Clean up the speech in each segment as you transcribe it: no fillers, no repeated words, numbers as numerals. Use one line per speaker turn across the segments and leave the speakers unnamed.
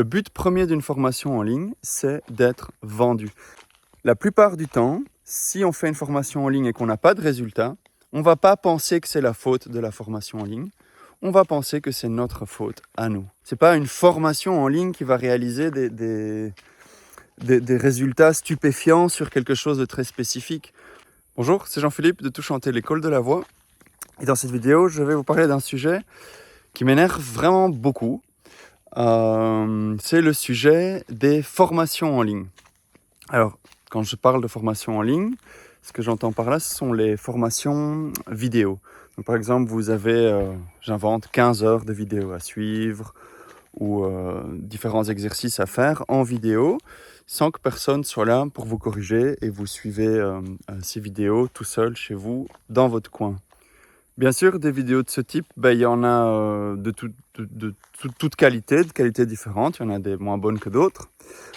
Le but premier d'une formation en ligne, c'est d'être vendu. La plupart du temps, si on fait une formation en ligne et qu'on n'a pas de résultat, on ne va pas penser que c'est la faute de la formation en ligne. On va penser que c'est notre faute à nous. Ce n'est pas une formation en ligne qui va réaliser des résultats stupéfiants sur quelque chose de très spécifique. Bonjour, c'est Jean-Philippe de Tout Chanter, l'école de la voix. Et dans cette vidéo, je vais vous parler d'un sujet qui m'énerve vraiment beaucoup. C'est le sujet des formations en ligne. Alors, quand je parle de formation en ligne, ce que j'entends par là, ce sont les formations vidéo. Donc, par exemple, vous avez, j'invente 15 heures de vidéo à suivre ou différents exercices à faire en vidéo sans que personne soit là pour vous corriger et vous suivez ces vidéos tout seul chez vous dans votre coin. Bien sûr, des vidéos de ce type, il y en a de toute qualité, de qualités différentes. Il y en a des moins bonnes que d'autres.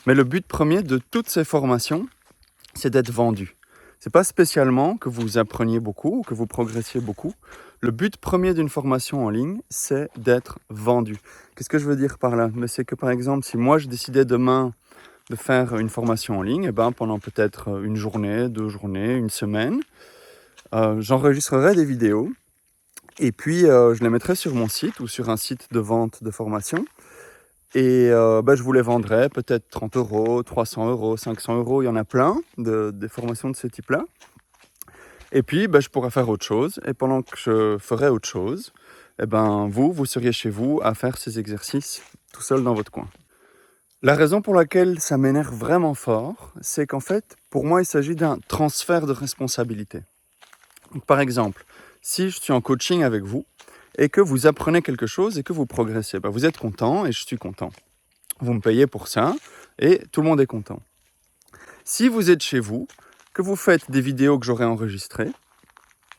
Mais le but premier de toutes ces formations, c'est d'être vendu. Ce n'est pas spécialement que vous appreniez beaucoup ou que vous progressiez beaucoup. Le but premier d'une formation en ligne, c'est d'être vendu. Qu'est-ce que je veux dire par là? C'est que par exemple, si moi je décidais demain de faire une formation en ligne, pendant peut-être une journée, 2 journées, une semaine, j'enregistrerai des vidéos. Et puis, je les mettrai sur mon site ou sur un site de vente de formation. Et je vous les vendrai peut-être 30 €, 300 €, 500 €. Il y en a plein des formations de ce type-là. Et puis, je pourrais faire autre chose. Et pendant que je ferai autre chose, vous seriez chez vous à faire ces exercices tout seul dans votre coin. La raison pour laquelle ça m'énerve vraiment fort, c'est qu'en fait, pour moi, il s'agit d'un transfert de responsabilité. Donc, par exemple, si je suis en coaching avec vous et que vous apprenez quelque chose et que vous progressez, vous êtes content et je suis content. Vous me payez pour ça et tout le monde est content. Si vous êtes chez vous, que vous faites des vidéos que j'aurais enregistrées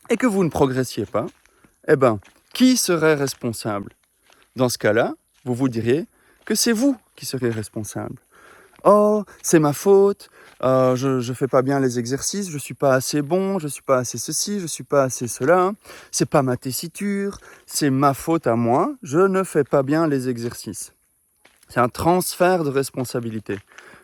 et que vous ne progressiez pas, qui serait responsable? Dans ce cas-là, vous vous diriez que c'est vous qui serez responsable. Oh, c'est ma faute, je ne fais pas bien les exercices, je ne suis pas assez bon, je ne suis pas assez ceci, je ne suis pas assez cela, c'est pas ma tessiture, c'est ma faute à moi, je ne fais pas bien les exercices. C'est un transfert de responsabilité.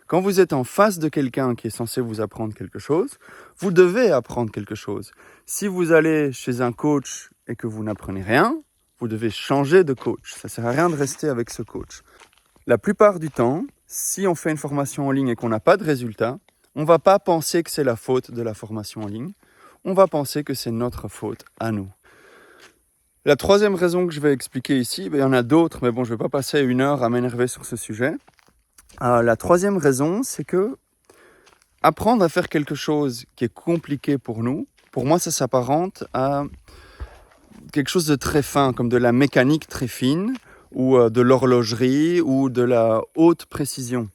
Quand vous êtes en face de quelqu'un qui est censé vous apprendre quelque chose, vous devez apprendre quelque chose. Si vous allez chez un coach et que vous n'apprenez rien, vous devez changer de coach. Ça ne sert à rien de rester avec ce coach. La plupart du temps, si on fait une formation en ligne et qu'on n'a pas de résultat, on ne va pas penser que c'est la faute de la formation en ligne. On va penser que c'est notre faute à nous. La troisième raison que je vais expliquer ici, il y en a d'autres, mais je ne vais pas passer 1 heure à m'énerver sur ce sujet. La troisième raison, c'est que apprendre à faire quelque chose qui est compliqué pour nous, pour moi, ça s'apparente à quelque chose de très fin, comme de la mécanique très fine, ou de l'horlogerie, ou de la haute précision.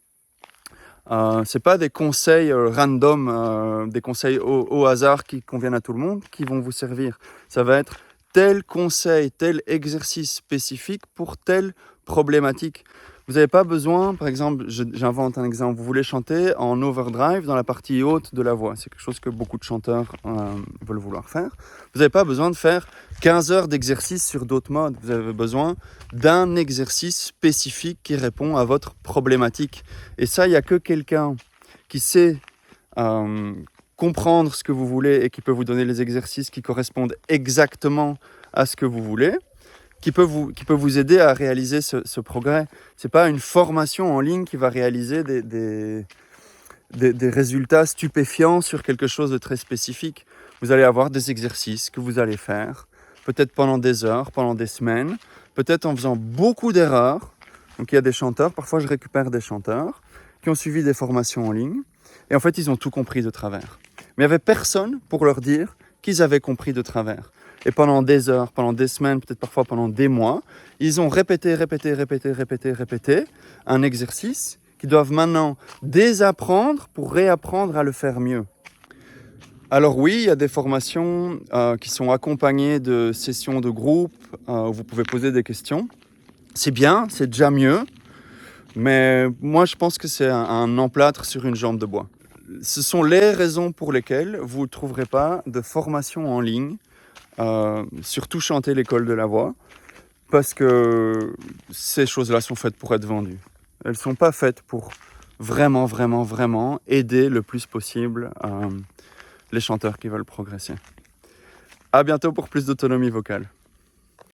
Ce n'est pas des conseils random, des conseils au hasard qui conviennent à tout le monde, qui vont vous servir. Ça va être tel conseil, tel exercice spécifique pour telle problématique. Vous n'avez pas besoin, par exemple, j'invente un exemple, vous voulez chanter en overdrive dans la partie haute de la voix. C'est quelque chose que beaucoup de chanteurs veulent vouloir faire. Vous n'avez pas besoin de faire 15 heures d'exercice sur d'autres modes. Vous avez besoin d'un exercice spécifique qui répond à votre problématique. Et ça, il n'y a que quelqu'un qui sait comprendre ce que vous voulez et qui peut vous donner les exercices qui correspondent exactement à ce que vous voulez, qui peut vous aider à réaliser ce progrès. Ce n'est pas une formation en ligne qui va réaliser des résultats stupéfiants sur quelque chose de très spécifique. Vous allez avoir des exercices que vous allez faire, peut-être pendant des heures, pendant des semaines, peut-être en faisant beaucoup d'erreurs. Donc il y a des chanteurs, parfois je récupère des chanteurs, qui ont suivi des formations en ligne, et en fait ils ont tout compris de travers. Mais il n'y avait personne pour leur dire qu'ils avaient compris de travers. Et pendant des heures, pendant des semaines, peut-être parfois pendant des mois, ils ont répété un exercice qu'ils doivent maintenant désapprendre pour réapprendre à le faire mieux. Alors oui, il y a des formations qui sont accompagnées de sessions de groupe où vous pouvez poser des questions. C'est bien, c'est déjà mieux, mais moi je pense que c'est un emplâtre sur une jambe de bois. Ce sont les raisons pour lesquelles vous ne trouverez pas de formation en ligne sur Tout Chanter, l'école de la voix, parce que ces choses-là sont faites pour être vendues. Elles ne sont pas faites pour vraiment, vraiment, vraiment aider le plus possible les chanteurs qui veulent progresser. À bientôt pour plus d'autonomie vocale.